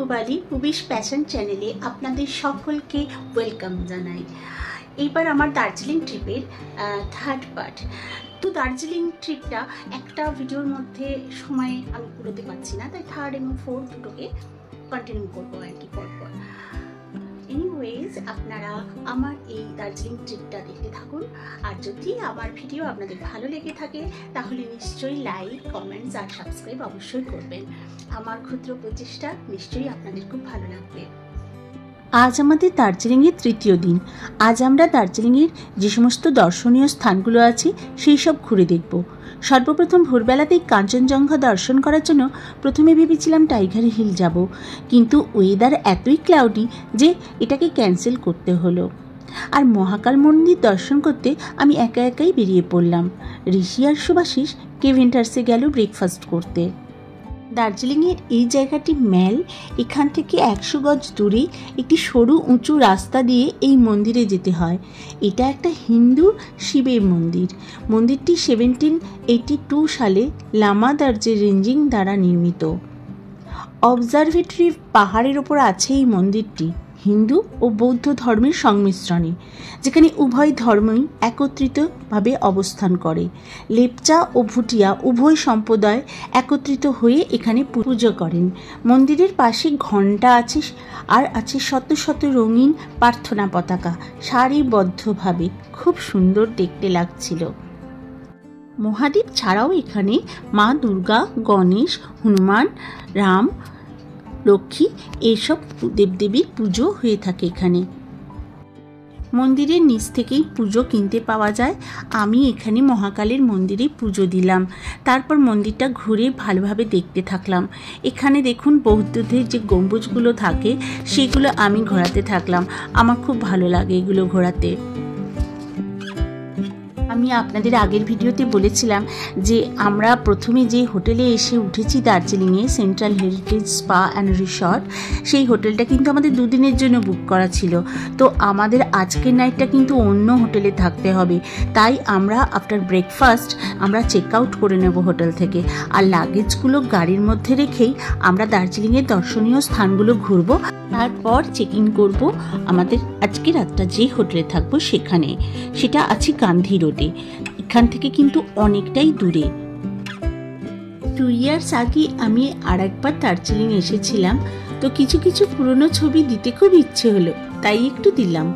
পুবালি পুবিশ passion চ্যানেলে আপনাদের সকলকে ওয়েলকাম জানাই। এইবার আমার দার্জিলিং ট্রিপের থার্ড পার্ট। তো দার্জিলিং ট্রিপটা একটা ভিডিওর মধ্যে সময় আমি পুরোতে পারছি না, তাই থার্ড এবং ফোর্থ দুটোকে কন্টিনিউ করবো আর কি পরপর। এনিওয়েজ, আপনারা আমার এই দার্জিলিং ট্রিপটা দেখতে থাকুন। আর যদি আমার ভিডিও আপনাদের ভালো লেগে থাকে তাহলে নিশ্চয়ই লাইক, কমেন্টস আর সাবস্ক্রাইব অবশ্যই করবেন। আমার ক্ষুদ্র প্রচেষ্টা নিশ্চয়ই আপনাদের খুব ভালো লাগবে। আজ আমাদের দার্জিলিংয়ের তৃতীয় দিন। আজ আমরা দার্জিলিংয়ের যে সমস্ত দর্শনীয় স্থানগুলো আছে সেই সব ঘুরে দেখব। সর্বপ্রথম ভোরবেলাতেই কাঞ্চনজঙ্ঘা দর্শন করার জন্য প্রথমে ভেবেছিলাম টাইগার হিল যাব, কিন্তু ওয়েদার এতই ক্লাউডি যে এটাকে ক্যান্সেল করতে হলো। আর মহাকাল মন্দির দর্শন করতে আমি একা একাই বেরিয়ে পড়লাম। ঋষি আর সুভাষিস কেভেন্টার্সে গেল ব্রেকফাস্ট করতে। দার্জিলিংয়ের এই জায়গাটি ম্যাল। এখান থেকে 100 গজ দূরে একটি সরু উঁচু রাস্তা দিয়ে এই মন্দিরে যেতে হয়। এটা একটা হিন্দু শিবের মন্দির। মন্দিরটি 1782 সালে লামা দার্জে রেঞ্জিং দ্বারা নির্মিত। অবজারভেটরি পাহাড়ের ওপর আছে এই মন্দিরটি হিন্দু ও বৌদ্ধ ধর্মের সংমিশ্রণে, যেখানে উভয় ধর্মই একত্রিতভাবে অবস্থান করে। লেপচা ও ভুটিয়া উভয় সম্প্রদায় একত্রিত হয়ে এখানে পুজো করেন। মন্দিরের পাশে ঘণ্টা আছে আর আছে শত শত রঙিন প্রার্থনা পতাকা সারিবদ্ধভাবে। খুব সুন্দর দেখতে লাগছিল। মহাদেব ছাড়াও এখানে মা দুর্গা, গণেশ, হনুমান, রাম, লক্ষ্মী এইসব দেবদেবীর পুজো হয়ে থাকে এখানে। মন্দিরের নিচ থেকেই পুজো কিনতে পাওয়া যায়। আমি এখানে মহাকালের মন্দিরে পুজো দিলাম, তারপর মন্দিরটা ঘুরে ভালোভাবে দেখতে থাকলাম। এখানে দেখুন বৌদ্ধদের যে গম্বুজগুলো থাকে সেগুলো আমি ঘোরাতে থাকলাম। আমার খুব ভালো লাগে এগুলো ঘোরাতে। আমি আপনাদের আগের ভিডিওতে বলেছিলাম যে আমরা প্রথমে যে হোটেলে এসে উঠেছি দার্জিলিংয়ে, central heritage spa and resort, সেই হোটেলটা কিন্তু আমাদের 2 দিনের জন্য বুক করা ছিল। তো আমাদের আজকের নাইটটা কিন্তু অন্য হোটেলে থাকতে হবে, তাই আমরা আফটার ব্রেকফাস্ট আমরা চেক আউট করে নেব হোটেল থেকে। আর লাগেজগুলো গাড়ির মধ্যে রেখেই আমরা দার্জিলিংয়ের দর্শনীয় স্থানগুলো ঘুরব, তারপর চেক ইন করবো আমাদের আজকে রাতটা যে হোটেলে থাকবো সেখানে। সেটা আছে গান্ধী রোডে। এখান থেকে কিন্তু অনেকটাই দূরে। 2 ইয়ার্স আগে আমি আর একবার দার্জিলিং এসেছিলাম, তো কিছু কিছু পুরনো ছবি দিতে খুব ইচ্ছে হলো, তাই একটু দিলাম।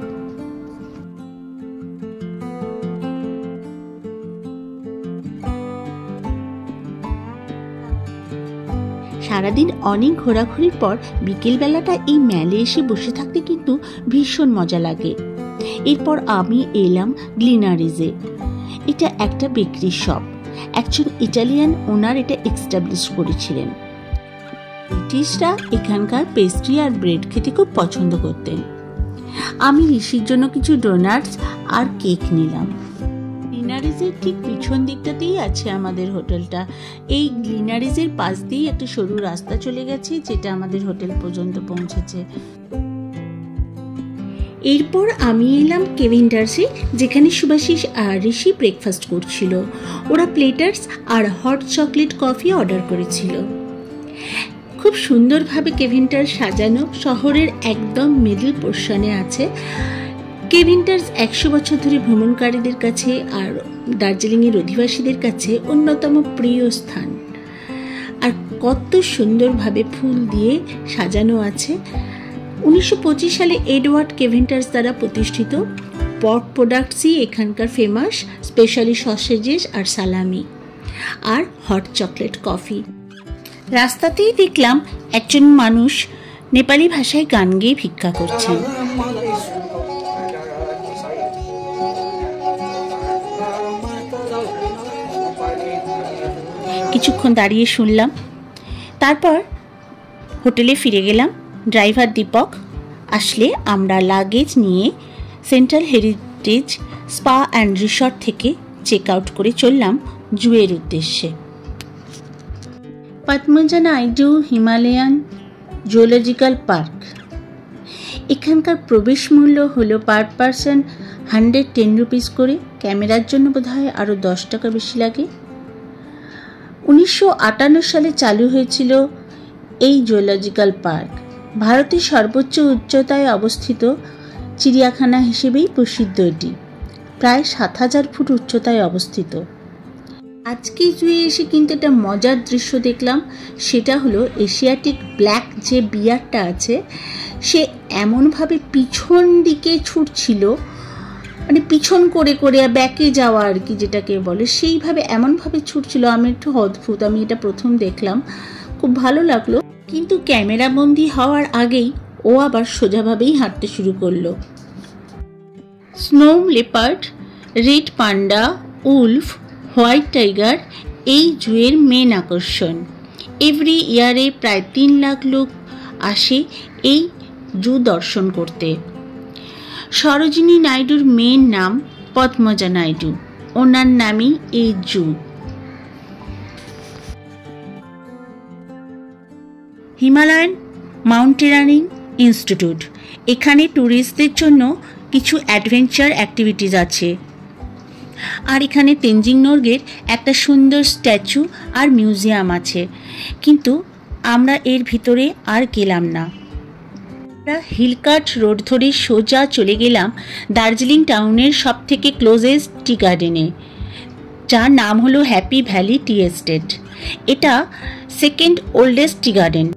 সারাদিন অনেক ঘোরাঘুরির পর বিকেলবেলাটা এই ম্যালে এসে বসে থাকতে কিন্তু ভীষণ মজা লাগে। এরপর আমি এলাম গ্লিনারিজে। এটা একটা বেকারি শপ। একজন ইটালিয়ান ওনার এটা এস্টাবলিশ করেছিলেন। ব্রিটিশরা এখানকার পেস্ট্রি আর ব্রেড খেতে খুব পছন্দ করতেন। আমি ঋষির জন্য কিছু ডোনাটস আর কেক নিলাম। গ্লিনারিজের ঠিক পিছন দিকটাতেই আছে আমাদের হোটেলটা। এই গ্লিনারিজের পাশ দিয়েই একটা সরু রাস্তা চলে গেছে, যেটা আমাদের হোটেল পর্যন্ত পৌঁছেছে। এরপর আমি এলাম কেভেন্টার্সে, যেখানে সুভাষিস আর ঋষি ব্রেকফাস্ট করছিল। ওরা প্লেটার্স আর হট চকলেট কফি অর্ডার করেছিল। খুব সুন্দরভাবে কেভেন্টার্স সাজানো, শহরের একদম মিডল পোর্শনে আছে। কেভেন্টার্স 100 বছর ধরে ভ্রমণকারীদের কাছে আর দার্জিলিংয়ের অধিবাসীদের কাছে অন্যতম প্রিয় স্থান। আর কত সুন্দরভাবে ফুল দিয়ে সাজানো আছে। 1925 সালে এডওয়ার্ড কেভেন্টার্স দ্বারা প্রতিষ্ঠিত। পর্ক প্রোডাক্টসই এখানকার ফেমাস, স্পেশালি সসেজেস আর সালামি আর হট চকলেট কফি। রাস্তাতেই দেখলাম একজন মানুষ নেপালি ভাষায় গান গেয়ে ভিক্ষা করছেন। কিছুক্ষণ দাঁড়িয়ে শুনলাম, তারপর হোটেলে ফিরে গেলাম। ড্রাইভার দীপক আসলে আমরা লাগেজ নিয়ে central heritage spa and resort থেকে চেক আউট করে চললাম জুয়ের উদ্দেশ্যে। Padmaja Naidu Himalayan zoological park. এখানকার প্রবেশ মূল্য হলো পার পারসন 110 রুপিস করে। ক্যামেরার জন্য বোধহয় আরও 10 টাকা বেশি লাগে। 1958 সালে চালু হয়েছিল এই জুলজিক্যাল পার্ক। ভারতের সর্বোচ্চ উচ্চতায় অবস্থিত চিড়িয়াখানা হিসেবেই প্রসিদ্ধ এটি। প্রায় ৭,০০০ ফুট উচ্চতায় অবস্থিত। আজকে জুয়ে এসে কিন্তু একটা মজার দৃশ্য দেখলাম, সেটা হলো এশিয়াটিক ব্ল্যাক যে বিয়ারটা আছে সে এমনভাবে পিছন দিকে ছুটছিল, মানে পিছন করে করে ব্যাকে যাওয়া আর কি যেটাকে বলে, সেইভাবে এমনভাবে ছুটছিল। আমি একটু অদ্ভুত, আমি এটা প্রথম দেখলাম, খুব ভালো লাগলো। কিন্তু ক্যামেরাবন্দি হওয়ার আগেই ও আবার সোজাভাবেই হাঁটতে শুরু করলো। Snow leopard, red panda, Wolf, white tiger এই জুয়ের মেন আকর্ষণ। এভরি ইয়ারে প্রায় ৩ লাখ লোক আসে এই জু দর্শন করতে। সরোজিনী নাইডুর মেন নাম পদ্মজা নাইডু, ওনার নামই এই জু। হিমালয়ান মাউন্টেনিয়ারিং ইনস্টিটিউট, এখানে ট্যুরিস্টদের জন্য কিছু অ্যাডভেঞ্চার অ্যাক্টিভিটিস আছে। আর এখানে তেনজিং নোরগের একটা সুন্দর স্ট্যাচু আর মিউজিয়াম আছে, কিন্তু আমরা এর ভিতরে আর গেলাম না। আমরা হিলকাট রোড ধরে সোজা চলে গেলাম দার্জিলিং টাউনের সবথেকে ক্লোজেস্ট টি গার্ডেনে, যার নাম হলো হ্যাপি ভ্যালি টি এস্টেট। এটা second oldest tea garden.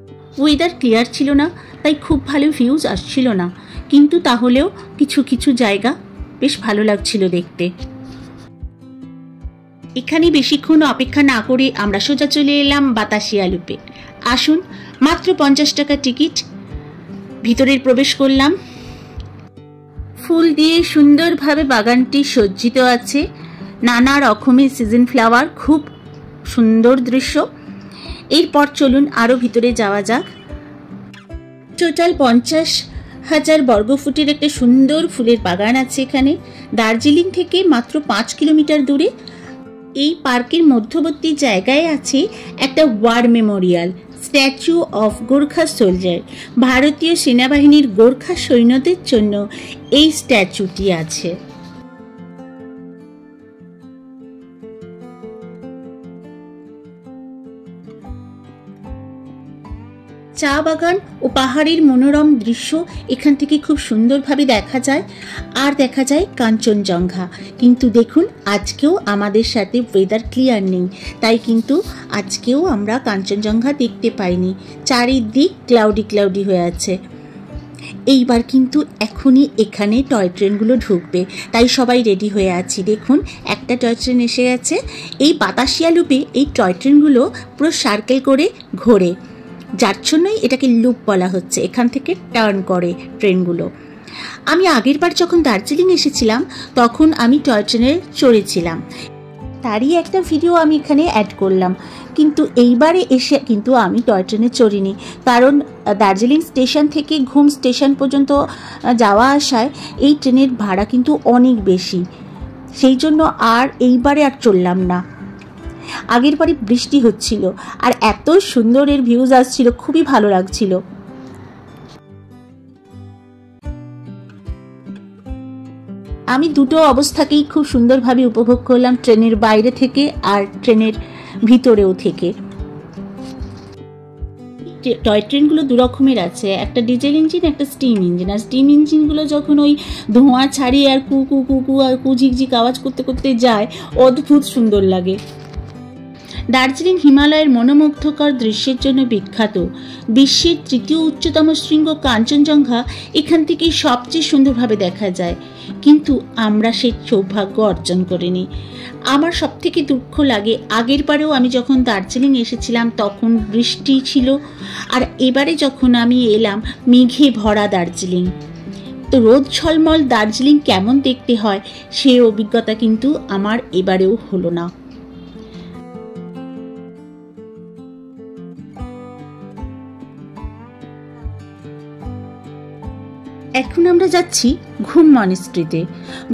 Weather clear ছিল না, তাই খুব ভালো ভিউজ আসছিল না, কিন্তু তাহলেও কিছু কিছু জায়গা বেশ ভালো লাগছিল দেখতে। এখানে বেশিক্ষণ অপেক্ষা না করে আমরা সোজা চলে এলাম বাতাসিয়া লুপে। আসুন, মাত্র 50 টাকা টিকিট, ভিতরের প্রবেশ করলাম। ফুল দিয়ে সুন্দরভাবে বাগানটি সজ্জিত আছে, নানা রকমের সিজন ফ্লাওয়ার, খুব সুন্দর দৃশ্য। এরপর চলুন আরও ভিতরে যাওয়া যাক। টোটাল 50,000 বর্গফুটের একটা সুন্দর ফুলের বাগান আছে এখানে, দার্জিলিং থেকে মাত্র 5 কিলোমিটার দূরে। এই পার্কের মধ্যবর্তী জায়গায় আছে একটা war memorial, statue of Gorkha soldier. ভারতীয় সেনাবাহিনীর গোর্খা সৈন্যদের জন্য এই স্ট্যাচুটি আছে। চা বাগান ও পাহাড়ের মনোরম দৃশ্য এখান থেকে খুব সুন্দরভাবে দেখা যায়। আর দেখা যায় কাঞ্চনজঙ্ঘা। কিন্তু দেখুন, আজকেও আমাদের সাথে ওয়েদার ক্লিয়ার নেই, তাই কিন্তু আজকেও আমরা কাঞ্চনজঙ্ঘা দেখতে পাইনি। চারিদিক ক্লাউডি ক্লাউডি হয়ে আছে। এইবার কিন্তু এখনই এখানে টয় ট্রেনগুলো ঢুকবে, তাই সবাই রেডি হয়ে আছি। দেখুন, একটা টয় ট্রেন এসে গেছে। এই বাতাসিয়া লুপে এই টয় ট্রেনগুলো পুরো সার্কেল করে ঘোরে, যার জন্যই এটাকে লুপ বলা হচ্ছে। এখান থেকে টার্ন করে ট্রেনগুলো। আমি আগের বার যখন দার্জিলিং এসেছিলাম তখন আমি টয় ট্রেনে চড়েছিলাম, তারই একটা ভিডিও আমি এখানে অ্যাড করলাম। কিন্তু এইবারে এসে কিন্তু আমি টয় ট্রেনে চড়িনি, কারণ দার্জিলিং স্টেশন থেকে ঘুম স্টেশন পর্যন্ত যাওয়া আসায় এই ট্রেনের ভাড়া কিন্তু অনেক বেশি, সেই জন্য আর এইবারে আর চললাম না। আগের বারে বৃষ্টি হচ্ছিল আর এত সুন্দর এর ভিউজ আসছিল, খুবই ভালো লাগছিল। আমি দুটো অবস্থাকেই খুব সুন্দরভাবে উপভোগ করলাম, ট্রেনের বাইরে থেকে আর ট্রেনের ভিতরেও থেকে। টয় ট্রেনগুলো দু রকমের আছে, একটা ডিজেল ইঞ্জিন, একটা স্টিম ইঞ্জিন। আর স্টিম ইঞ্জিনগুলো যখন ওই ধোঁয়া ছাড়িয়ে আর কু কু কু কু আর কুঝিকঝিক আওয়াজ করতে করতে যায়, অদ্ভুত সুন্দর লাগে। দার্জিলিং হিমালয়ের মনোমুগ্ধকর দৃশ্যের জন্য বিখ্যাত। বিশ্বের 3য় উচ্চতম শৃঙ্গ কাঞ্চনজঙ্ঘা এখান থেকে সবচেয়ে সুন্দরভাবে দেখা যায়, কিন্তু আমরা সেই সৌভাগ্য অর্জন করিনি। আমার সবথেকে দুঃখ লাগে, আগের বারেও আমি যখন দার্জিলিং এসেছিলাম তখন বৃষ্টি ছিল, আর এবারে যখন আমি এলাম মেঘে ভরা দার্জিলিং। তো রোদ ঝলমল দার্জিলিং কেমন দেখতে হয় সেই অভিজ্ঞতা কিন্তু আমার এবারেও হলো না। এখন আমরা যাচ্ছি ঘুম মনেস্ট্রিতে।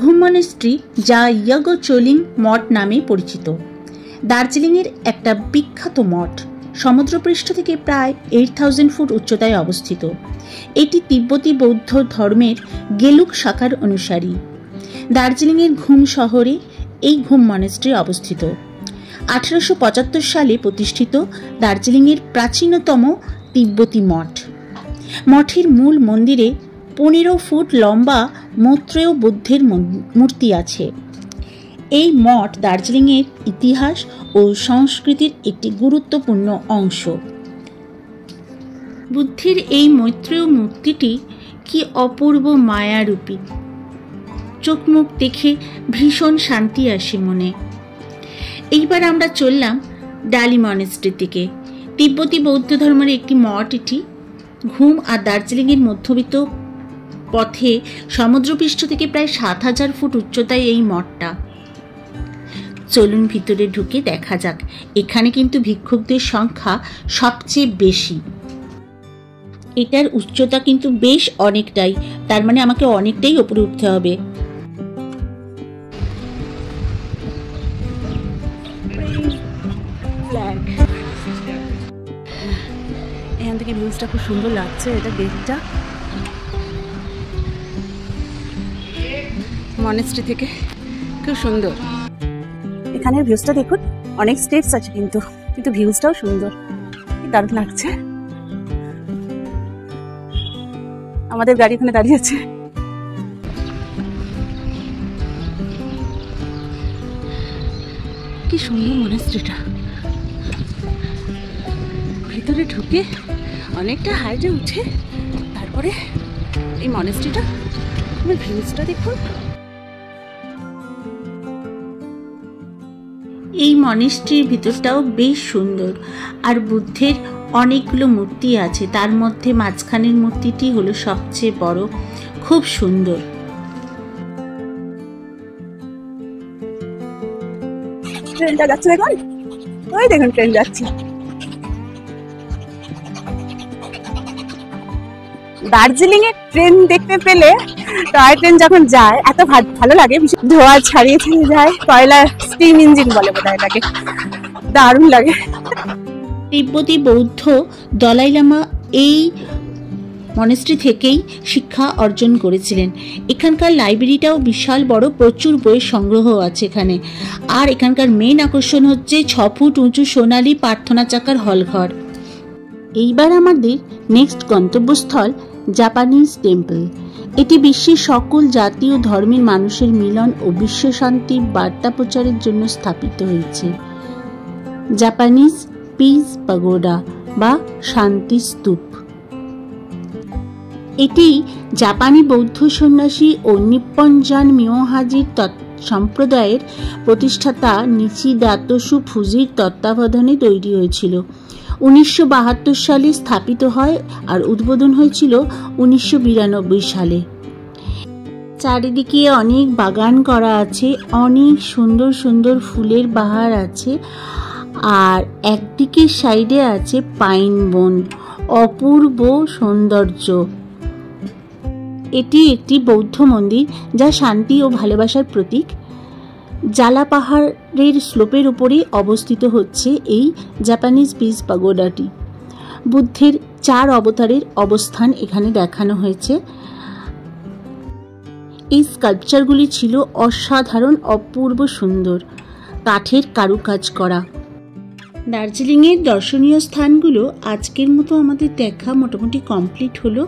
ঘুম মনেস্ট্রি, যা ইয়াগো চোলিং মঠ নামে পরিচিত, দার্জিলিংয়ের একটা বিখ্যাত মঠ। সমুদ্রপৃষ্ঠ থেকে প্রায় 8000 ফুট উচ্চতায় অবস্থিত। এটি তিব্বতী বৌদ্ধ ধর্মের গেলুক শাখার অনুসারী। দার্জিলিংয়ের ঘুম শহরে এই ঘুম মনেস্ট্রি অবস্থিত। 1875 সালে প্রতিষ্ঠিত দার্জিলিংয়ের প্রাচীনতম তিব্বতী মঠ। মঠের মূল মন্দিরে 15 ফুট লম্বা মৈত্রেয় বুদ্ধের মূর্তি আছে। এই মঠ দার্জিলিংয়ের ইতিহাস ও সংস্কৃতির একটি গুরুত্বপূর্ণ অংশ। বুদ্ধের এই মৈত্রেয় মূর্তিটি কি অপূর্ব মায়ারূপী, চোখ মুখ দেখে ভীষণ শান্তি আসে মনে। এইবার আমরা চললাম ডালি মনেস্ট্রি থেকে। তিব্বতী বৌদ্ধ ধর্মের একটি মঠ এটি। ঘুম আর দার্জিলিংয়ের মধ্যবিত্ত পথে সমুদ্রপৃষ্ঠ থেকে প্রায় 7000 ফুট উচ্চতায় এই মঠটা। চলুন ভিতরে ঢুকে দেখা যাক। এখানে কিন্তু ভিক্ষুকদের সংখ্যা সবচেয়ে বেশি। এটার উচ্চতা কিন্তু বেশ অনেকটাই, তার মানে আমাকে অনেকটাই উপরে উঠতে হবে। এখান থেকে ভিউজটা খুব সুন্দর লাগছে। এটা গেটটা মনেস্ট্রি থেকে খুব সুন্দর। এখানের ভিউজটা দেখুন, অনেক স্টেপস আছে কিন্তু ভিউজটাও সুন্দর, দারুণ লাগছে। আমাদের গাড়ি এখানে দাঁড়িয়ে আছে। কি সুন্দর মনেস্ট্রিটা। ভিতরে ঢুকে অনেকটা হাইটে উঠে তারপরে এই মনেস্ট্রিটা, আমার ভিউজটা দেখুন। এই মনেস্ট্রির ভিতরটাও বেশ সুন্দর, আর বুদ্ধের অনেকগুলো মূর্তি আছে। তার মধ্যে মাঝখানের মূর্তিটি হলো সবচেয়ে বড়, খুব সুন্দর। ট্রেনটা যাচ্ছে দেখুন, ওই দেখুন ট্রেন যাচ্ছে। দার্জিলিং এ ট্রেন দেখতে পেলে, টয় ট্রেন যখন যায় এত ভালো লাগে, ধোঁয়া ছাড়িয়ে যায়, কয়লা স্টিম ইঞ্জিন বলে বোধ হয়, এটাকে দারুণ লাগে। তিব্বতী বৌদ্ধ দলাই লামা এই মনেস্ট্রি থেকেই শিক্ষা অর্জন করেছিলেন। এখানকার লাইব্রেরিটাও বিশাল বড়, প্রচুর বইয়ের সংগ্রহ আছে এখানে। আর এখানকার মেন আকর্ষণ হচ্ছে 6 ফুট উঁচু সোনালী প্রার্থনা চাকার হলঘর। এইবার আমাদের নেক্সট গন্তব্যস্থল জাপানিজ টেম্পল। এটি বিশ্বের সকল জাতি ও ধর্মের মানুষের মিলন ও বিশ্ব শান্তির বার্তা প্রচারের জন্য স্থাপিত হয়েছে। জাপানিজ পিস পাগোডা বা শান্তি স্তূপ। এটি জাপানি বৌদ্ধ সন্ন্যাসী ও নিপ্পনজান মিয়োহাজির সম্প্রদায়ের প্রতিষ্ঠাতা নিচিদাতসু ফুজির তত্ত্বাবধানে তৈরি হয়েছিল। 1972 সালে স্থাপিত হয় আর উদ্বোধন হয়েছিল 1992 সালে। চারিদিকে অনেক বাগান করা আছে, অনেক সুন্দর সুন্দর ফুলের বাহার আছে, আর একদিকে সাইডে আছে পাইন বন, অপূর্ব সৌন্দর্য। এটি একটি বৌদ্ধ মন্দির যা শান্তি ও ভালোবাসার প্রতীক। জালা পাহাড়ের স্লোপের উপরে অবস্থিত হচ্ছে এই জাপানিজ পিস পাগোডাটি। বুদ্ধের 4 অবতারের অবস্থান এখানে দেখানো হয়েছে। এই স্কাল্পচারগুলি ছিল অসাধারণ, অপূর্ব সুন্দর, কাঠের কারুকাজ করা। দার্জিলিংয়ের দর্শনীয় স্থানগুলো আজকের মতো আমাদের দেখা মোটামুটি কমপ্লিট হলো।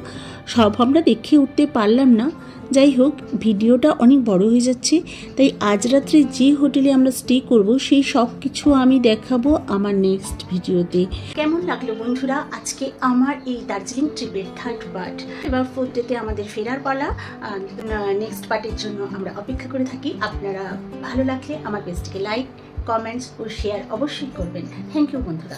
সব আমরা দেখে উঠতে পারলাম না, যাই হোক ভিডিওটা অনেক বড় হয়ে যাচ্ছে, তাই আজ রাত্রে যে হোটেলে আমরা স্টে করব সেই সব কিছু আমি দেখাবো আমার নেক্সট ভিডিওতে। কেমন লাগলো বন্ধুরা আজকে আমার এই দার্জিলিং ট্রিপের 3rd পার্ট? এবার 4th ডেতে আমাদের ফেরার পালা। নেক্সট পার্টের জন্য আমরা অপেক্ষা করে থাকি। আপনারা ভালো লাগলে আমার পেজটিকে লাইক, কমেন্টস ও শেয়ার অবশ্যই করবেন। থ্যাংক ইউ বন্ধুরা।